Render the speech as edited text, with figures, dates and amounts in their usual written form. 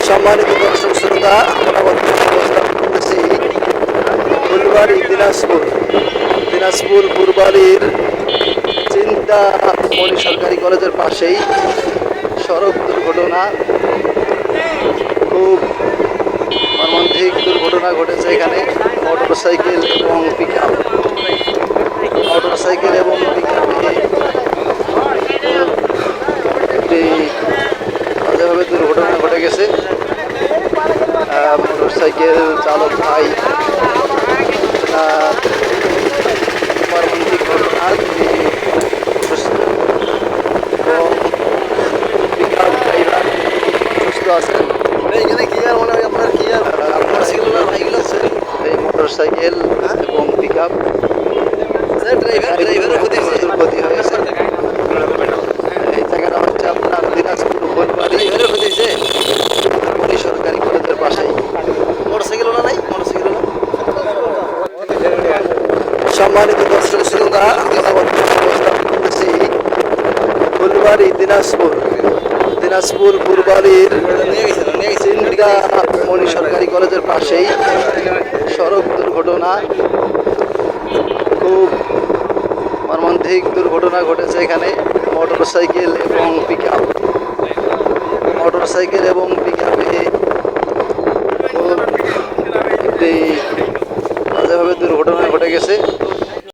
সম্মানিত দর্শক শ্রোতা, আমরা বর্তমানে অবস্থান করতেছি ফুলবাড়ি দিনাজপুর ফুলবাড়ির চিন্তামণি সরকারি কলেজের পাশেই সড়ক দুর্ঘটনা, খুব মর্মান্তিক দুর্ঘটনা ঘটেছে। এখানে মোটরসাইকেল এবং পিকআপ একটি বাজেভাবে দুর্ঘটনা ঘটে গেছে। মোটরসাইকেল চালক ভাই মর্মান্তিক ঘটনা, তিনি এবং পিকআপ ড্রাইভার সুস্থ আছেন। এইখানে কি আর মনে হয় আপনার কি আর মোটরসাইকেল ভাইগুলো আছে, এই মোটরসাইকেল এবং পিকআপ ড্রাইভারের ক্ষতি হয়েছে। ক্ষতি হয়েছে। এই জায়গাটা হচ্ছে আপনার দিনাজপুর ফুলবাড়ি ড্রাইভারের ক্ষতি হয়েছে। মণি সরকারি কলেজের পাশেই। মোটরসাইকেল ওনা নাই, মোটরসাইকেল ওনা। সম্মানিত দর্শক শ্রোতা, আমরা বর্তমানে অবস্থান করতেছি ফুলবাড়ি দিনাজপুর ফুলবাড়ির নিয়ে গেছে। চিন্তামণি সরকারি কলেজের পাশেই সড়ক দুর্ঘটনা, খুব মর্মান্তিক দুর্ঘটনা ঘটেছে। এখানে মোটরসাইকেল এবং পিকআপ